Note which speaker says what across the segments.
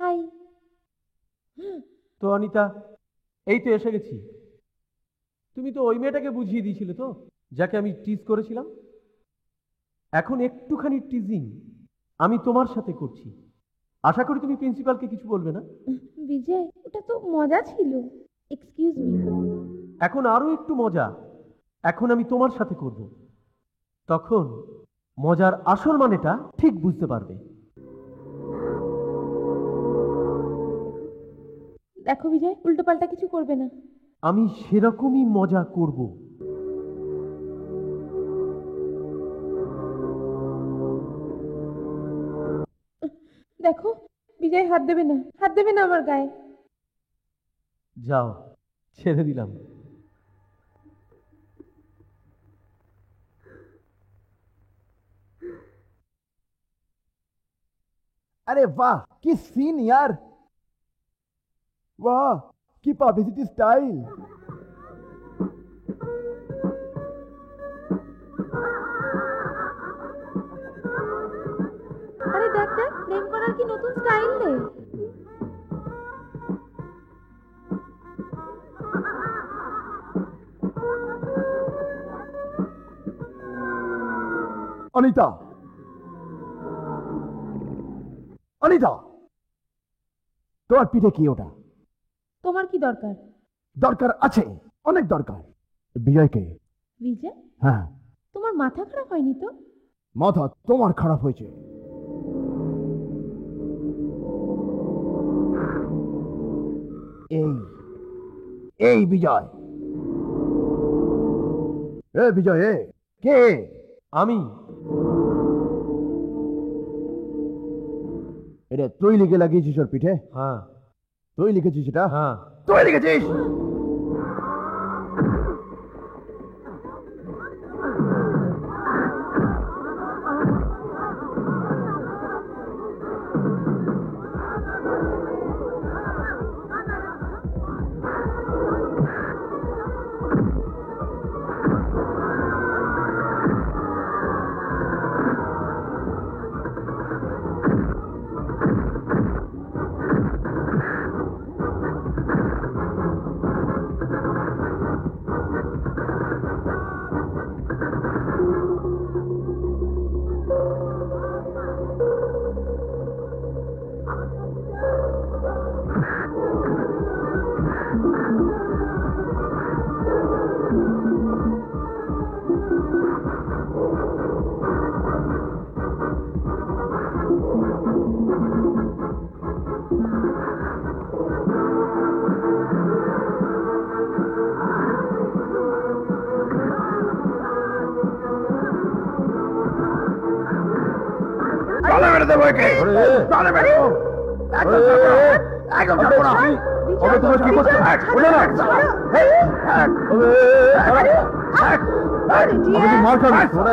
Speaker 1: High.
Speaker 2: তো অনিতা, এই তো এসে গেছি। তুমি তো ওই মেয়েটাকে বুঝিয়ে দিয়েছিলে তো, যাকে আমি টিজ করেছিলাম। এখন একটুখানি টিজিং আমি তোমার সাথে করছি। আশা করি তুমি প্রিন্সিপালকে কিছু বলবে না।
Speaker 1: বিজয়, ওটা তো মজা ছিল। Excuse me.
Speaker 2: এখন আরো একটু মজা এখন আমি তোমার সাথে করব। তখন মজার আসল মানেটা ঠিক বুঝতে পারবে।
Speaker 1: দেখো বিজয়, উল্টো পাল্টা কিছু করবে না।
Speaker 2: আমি সেরকমই মজা করব।
Speaker 1: দেখো বিজয়, হাত দেবে না, হাত দেবে না আমার গায়ে।
Speaker 2: যাও, ছেড়ে দিলাম।
Speaker 3: अरे वाह की सीन यार, वाह की पब्लिसिटी स्टाइल।
Speaker 1: আরে দেখ দেখ, প্লেন করার কি নতুন স্টাইল রে।
Speaker 3: अनीता, अनीता তোমার পিঠে কি ওটা?
Speaker 1: তোমার কি দরকার?
Speaker 3: দরকার আছে, অনেক দরকার। বিজয়কে।
Speaker 1: বিজয়,
Speaker 3: হ্যাঁ।
Speaker 1: তোমার মাথা খারাপ হয়নি তো?
Speaker 3: মাথা তোমার খারাপ হয়েছে। এই এই বিজয়, এ বিজয়, এ কে?
Speaker 2: আমি।
Speaker 3: এটা তুই লিখে লাগিয়েছিস ওর পিঠে?
Speaker 2: হ্যাঁ।
Speaker 3: তুই লিখেছিস এটা?
Speaker 2: হ্যাঁ।
Speaker 3: তুই লিখেছিস?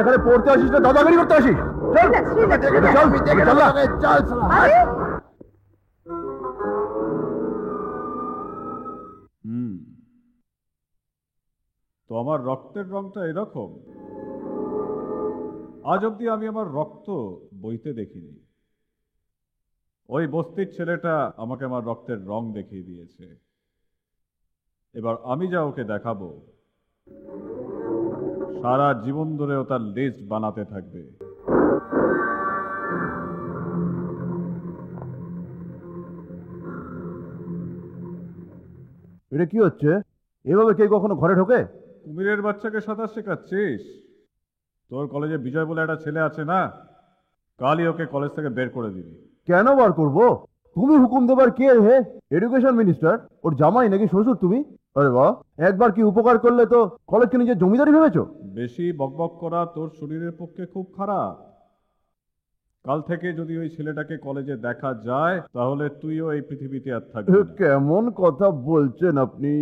Speaker 3: এখানে পড়তে আসিস না দাদাগিরি করতে আসিস?
Speaker 4: তো আমার রক্তের রংটা এরকম। আজ অব্দি আমি আমার রক্ত বইতে দেখিনি। ওই বস্তির ছেলেটা আমাকে আমার রক্তের রং দেখিয়ে দিয়েছে। এবার আমি যা ওকে দেখাবো, সারা জীবন ধরে ও তার লিস্ট বানাতে থাকবে।
Speaker 3: এটা কি হচ্ছে? এভাবে কে কখনো ঘরে ঢোকে?
Speaker 4: কুমিরের বাচ্চাকে সাঁতার শেখাচ্ছিস? তোর কলেজে বিজয় বলে একটা ছেলে আছে না, কালই ওকে কলেজ থেকে বের করে দিবি।
Speaker 3: কেন বার করবো? তুমি হুকুম দেবার কে হে? Education minister? ওর জামাই নাকি শ্বশুর তুমি? আরে বাহ, একবার কি উপকার করলে তো কলেজকে নিজের জমিদারি ভেবেছো?
Speaker 4: বেশি বকবক করা তোর শরীরের পক্ষে খুব খারাপ। কাল থেকে যদি ওই ছেলেটাকে কলেজে দেখা যায়, তাহলে তুইও এই পৃথিবীতে আর থাকবি না।
Speaker 3: কেমন কথা বলছেন আপনি?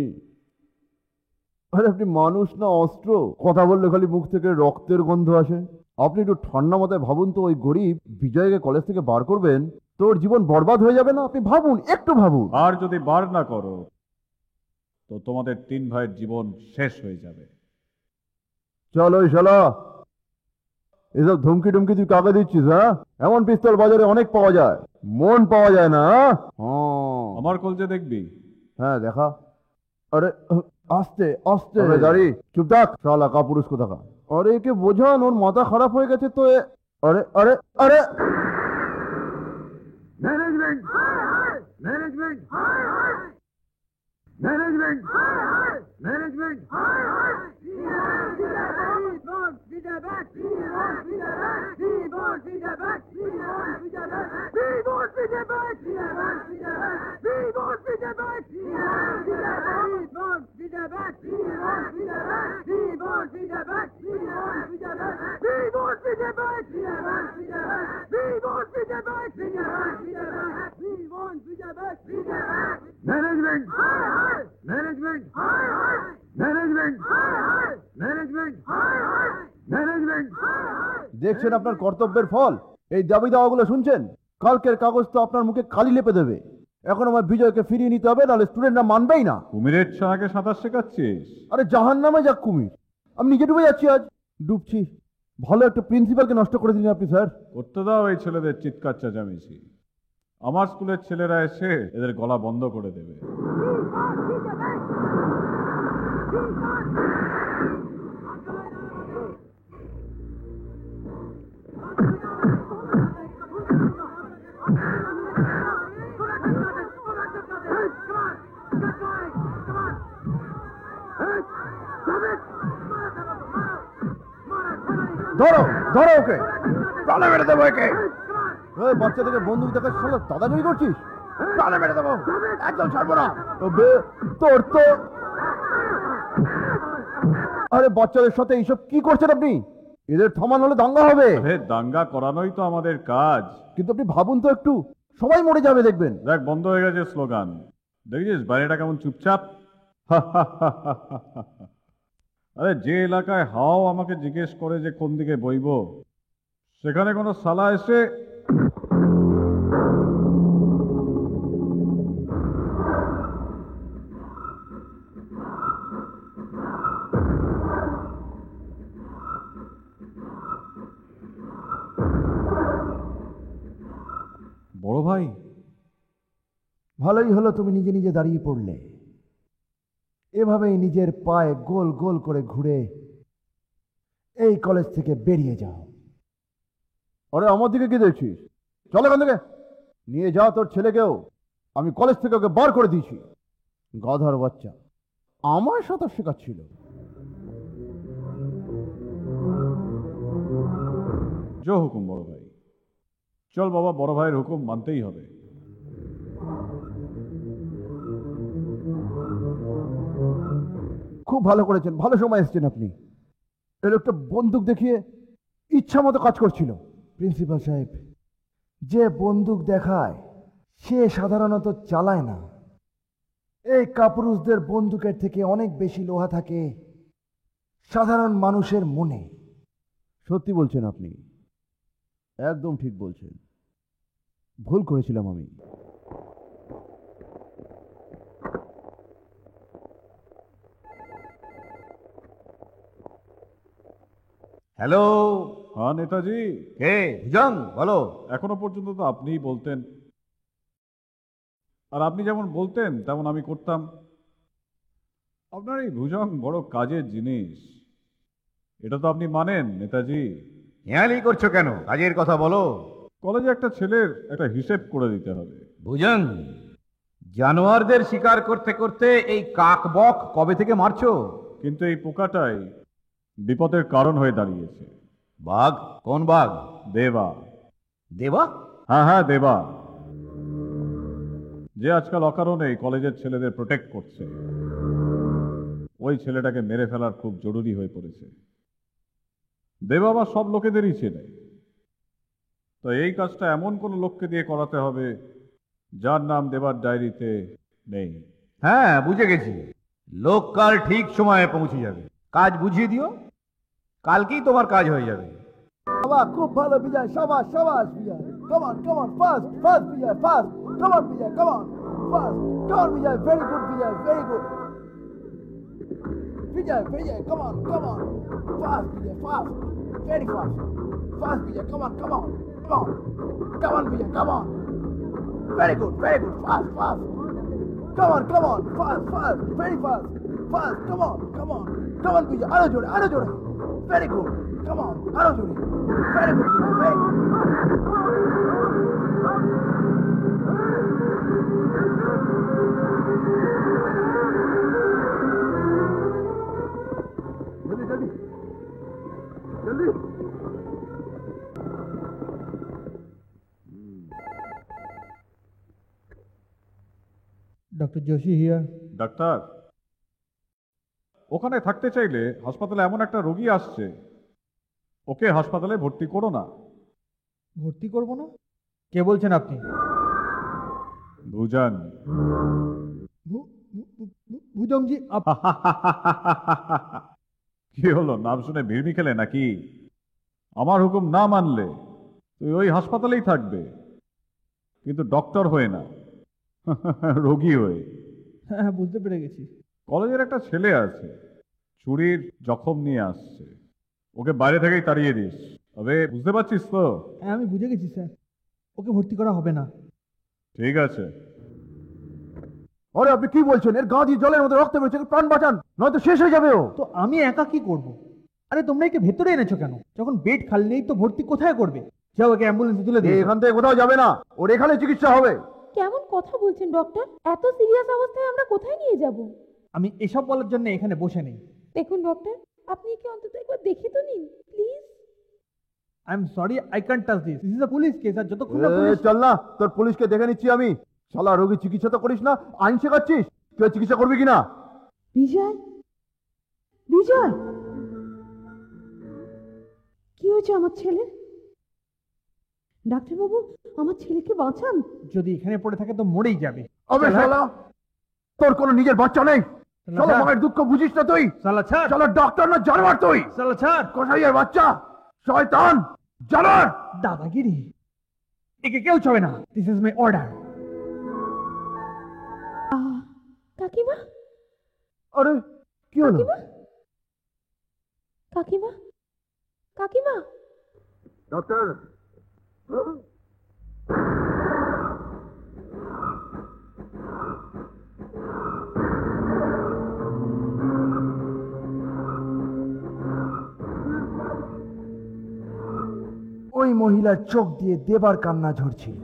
Speaker 3: আরে আপনি মানুষ না অস্ত্র? কথা বললে খালি মুখ থেকে রক্তের গন্ধ আসে। আপনি একটু ঠান্ডা মাথায় ভাবুন তো, ওই গরিব বিজয়কে কলেজ থেকে বার করবেন, তোর জীবন বরবাদ হয়ে যাবে না? আপনি ভাবুন, একটু ভাবুন।
Speaker 4: আর যদি বার না করো, তো তোমাদের 3 ভাইয়ের জীবন শেষ হয়ে যাবে।
Speaker 3: চলো শালা, এসব ধমকি টমকি তুই কাকে দিচ্ছিস? হ্যাঁ, এমন পিস্তল বাজারে অনেক পাওয়া যায়, মন পাওয়া যায় না? হ্যাঁ
Speaker 4: আমার কলজে দেখবি?
Speaker 3: হ্যাঁ দেখা। আরে আস্তে আস্তে দাঁড়ি, চুপ থাক শালা কাপুরুষ কোথাকা। আরে একে বোঝান, ওর মাথা খারাপ হয়ে গেছে তো। আরে আরে আরে management management management management management management management management management. দেখছেন আপনার কর্তব্যের ফল? এই দাবি দাওয়াগুলো শুনছেন? কালকের কাগজ তো আপনার মুখে কালি লেপে দেবে। এখন আমার বিজয়কে ফিরিয়ে নিতে হবে, নাহলে স্টুডেন্টরা মানবেই না।
Speaker 4: কুমিরের ছানাকে সাঁতার শেখাচ্ছিস?
Speaker 3: আরে জাহান নামে যাক কুমির, আমি নিজে ডুবে যাচ্ছি, আজ ডুবছি। ভালো একটা প্রিন্সিপালকে নষ্ট করে দিলেন আপনি স্যার।
Speaker 4: করতে দাও এই ছেলেদের চিৎকার চেঁচামেচি। আমার স্কুলের ছেলেরা এসে এদের গলা বন্ধ করে দেবে।
Speaker 3: ধরো ধরো ওকে, প্রাণে মেরে দেবো একে। বাচ্চাদেরকে বন্দুক দেখার সাথে দাদাগিরি করছিস? প্রাণে মেরে দেবো, একদম ছাড়বো না। তোর তো আরে বাচ্চাদের সাথে এইসব কি করছেন আপনি? এদের থামান হলে দাঙ্গা হবে।
Speaker 4: দাঙ্গা করানোই তো আমাদের কাজ।
Speaker 3: কিন্তু আপনি ভাবুন তো একটু, সবাই মরে যাবে দেখবেন।
Speaker 4: দেখ বন্ধ হয়ে গেছে স্লোগান, দেখছিস বাইরেটা কেমন চুপচাপ। আরে যে এলাকায় হাও আমাকে জিজ্ঞেস করে যে কোন দিকে বইব, সেখানে কোনো সালা এসে বড় ভাই।
Speaker 3: ভালোই হলো তুমি নিজে নিজে দাঁড়িয়ে পড়লে। এভাবেই নিজের পায়ে গোল গোল করে ঘুরে এই কলেজ থেকে বেরিয়ে যাও। আরে আমার দিকে কি দেখছিস? চল এখান থেকে, নিয়ে যা তোর ছেলেকেও। আমি কলেজ থেকে ওকে বার করে দিয়েছি। গাধার বাচ্চা আমার সাঁতার শেখাচ্ছিল।
Speaker 4: জো হুকুম বড় ভাই। চল বাবা, বড় ভাইয়ের হুকুম মানতেই হবে।
Speaker 3: খুব ভালো করেছেন, ভালো সময় এসেছেন আপনি। এই লোকটা বন্দুক দেখিয়ে ইচ্ছা মতো কাজ করছিল। প্রিন্সিপাল সাহেব, যে বন্দুক দেখায় সে সাধারণত চালায় না। এই কাপুরুষদের বন্দুকের থেকে অনেক বেশি লোহা থাকে সাধারণ মানুষের মনে। সত্যি বলছেন আপনি, একদম ঠিক বলছেন। ভুল করেছিলাম আমি।
Speaker 5: হ্যালো।
Speaker 4: হ্যাঁ নেতাজি।
Speaker 5: কে? ভুজং বলো।
Speaker 4: এখনো পর্যন্ত তো আপনিই বলতেন, আর আপনি যেমন বলতেন তেমন আমি করতাম। আপনার এই ভুজং বড় কাজের জিনিস, এটা তো আপনি মানেন নেতাজি।
Speaker 5: হেয়ালি করছো কেন? কাজের কথা বলো।
Speaker 4: কলেজে একটা ছেলের একটা হিসেব করে দিতে হবে।
Speaker 5: ভুজং, জানোয়ারদের শিকার করতে করতে এই কাকবক কবে থেকে মারছো?
Speaker 4: কিন্তু এই পোকাটাই বিপদের কারণ হয়ে দাঁড়িয়েছে।
Speaker 5: বাঘ? কোন বাঘ?
Speaker 4: দেবা।
Speaker 5: দেবা?
Speaker 4: হ্যাঁ হ্যাঁ দেবা, যে আজকাল অকারণে এই কলেজের ছেলেদের প্রোটেক্ট করছে। ওই ছেলেটাকে মেরে ফেলার খুব জরুরি হয়ে পড়েছে। দেবা আবার সব লোকেদেরই চেনে, তো এই কাজটা এমন কোন লোককে দিয়ে করাতে হবে যার নাম দেবার ডায়েরিতে নেই।
Speaker 5: হ্যাঁ বুঝে গেছি, লোক কাল ঠিক সময়ে পৌঁছে যাবে। কাজ বুঝিয়ে দিও, কালকেই তোমার কাজ হয়ে যাবে।
Speaker 3: বাবা খুব ভালো বিজয়, সাবাস সাবাস Bijoy. Come on come on, fast fast Bijoy, fast. Come on Bijoy, come on, fast. Come on Bijoy, very good Bijoy, very good Bijoy. Bijoy come on, fast Bijoy, fast, very fast. Fast Bijoy, come on, come on, come on, come on Bijoy, come on, Very good, very good. Fast, fast. Come on, come on. Fast, fast. Very fast. Fast. Come on, come on. Come on, Vijay. Aro jode, aro jode. Very good. Come on, aro jode. Very good, Vijay. Very good. जल्दी, जल्दी, जल्दी.
Speaker 6: Dr. Joshi here.
Speaker 4: Doctor, ওখানে থাকতে চাইলে হাসপাতালে এমন একটা রোগী আসছে, ওকে হাসপাতালে ভর্তি করো না।
Speaker 6: ভর্তি করবো না? কে বলছেন আপনি?
Speaker 4: ভুজান।
Speaker 6: ভুজংজি
Speaker 4: কি হলো, নাম শুনে ভিড়মি খেলে নাকি? আমার হুকুম না মানলে তুই ওই হাসপাতালেই থাকবে, কিন্তু ডক্টর হয়ে না, রোগী হয়ে।
Speaker 6: হ্যাঁ, বুঝতে পেরে গেছি।
Speaker 4: কলেজের একটা ছেলে আছে, চুরির জখম নিয়ে আসছে, ওকে বাইরে থেকেই তাড়িয়ে দিস। তবে বুঝতে পারছিস তো?
Speaker 6: হ্যাঁ, আমি বুঝে গেছি স্যার, ওকে ভর্তি করা হবে না।
Speaker 4: ঠিক আছে।
Speaker 3: আরে আপনি কি বলছেন? এর গা দিয়ে জলের মধ্যে রক্ত বেরোচ্ছে, প্রাণ বাঁচান, নয়তো শেষ হয়ে যাবে ও।
Speaker 6: তো আমি একা কি করব? আরে তোমরা একে ভেতরে এনেছো কেন? যখন বেড খালি নেই তো ভর্তি কোথায় করবে? যাও একে অ্যাম্বুলেন্সে তুলে দিও।
Speaker 3: এখান থেকে কোথাও যাবে না, ওর এখানে চিকিৎসা হবে।
Speaker 1: কেমন কথা বলছেন ডক্টর? এত সিরিয়াস অবস্থায় আমরা কোথায় নিয়ে যাব?
Speaker 6: আমি এসব বলার জন্য এখানে বসে নেই।
Speaker 1: দেখুন ডক্টর, আপনি কি অন্তত একবার দেখে তো নিন please.
Speaker 6: I am sorry, I can't touch this. This is a police case, আর যতক্ষণ না
Speaker 3: এ,
Speaker 6: পুলিশ।
Speaker 3: চল না, তোর পুলিশকে দেখে নিচ্ছি আমি। শালা রোগী চিকিৎসা তো করিস না, আইন শেখাচ্ছিস। তুই চিকিৎসা করবি কিনা?
Speaker 1: বিজয়, বিজয়, কি হয়েছে আমার ছেলে? ডাক্তারবাবু, আমার ছেলেকে বাঁচান।
Speaker 6: যদি এখানে পড়ে থাকে তো মরেই যাবে।
Speaker 3: আবে শালা, তোর কোনো নিজের বাচ্চা নেই। শালা
Speaker 6: ছাড়।
Speaker 3: মায়ের দুঃখ বুঝিস না তুই?
Speaker 6: সালা ছাড়,
Speaker 3: শালা ডক্টর না জানোয়ার তুই?
Speaker 6: সালা ছাড়।
Speaker 3: কসাইয়ের বাচ্চা, শয়তান, জানোয়ার।
Speaker 6: দাদাগিরি, একে কেউ ছবে না। This is my order.
Speaker 1: কাকিমা,
Speaker 3: আরে কি হলো?
Speaker 1: কাকিমা, কাকিমা, কাকিমা।
Speaker 3: ডক্টর,
Speaker 7: ওই মহিলার চোখ দিয়ে দেবার কান্না ঝরছিল।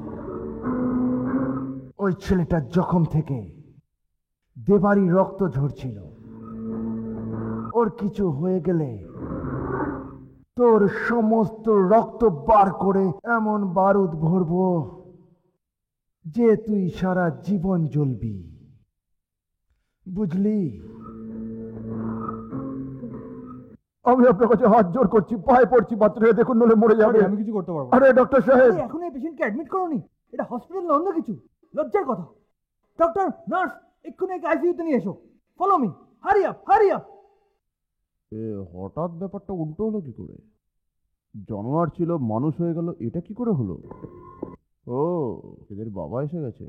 Speaker 7: ওই ছেলেটার জখম থেকে দেবারই রক্ত ঝরছিল। ওর কিছু হয়ে গেলে তোর সমস্ত রক্ত বার করে এমন বারুদ ভরবো যে তুই সারা জীবন জ্বলবি, বুঝলি?
Speaker 3: আমি আপনার কাছে হাত জোর করছি, পায়ে পড়ছি, বাচ্চাটাকে দেখুন, নলে মরে যাবে।
Speaker 6: আমি কিছু করতে পারবো না।
Speaker 3: আরে ডক্টর সাহেব,
Speaker 6: এখন এই পেশেন্টকে অ্যাডমিট করোনি? এটা হসপিটাল না অন্য কিছু? লজ্জার কথা। ডক্টর, নার্স, এক্ষুনি একে আইসিইউতে নিয়ে এসো। Follow me, hurry up, hurry up.
Speaker 3: হঠাৎ ব্যাপারটা উল্টো হলো কি করে? জানোয়ার ছিল মানুষ হয়ে গেল, এটা কি করে হলো? ও, এদের বাবা এসে গেছে।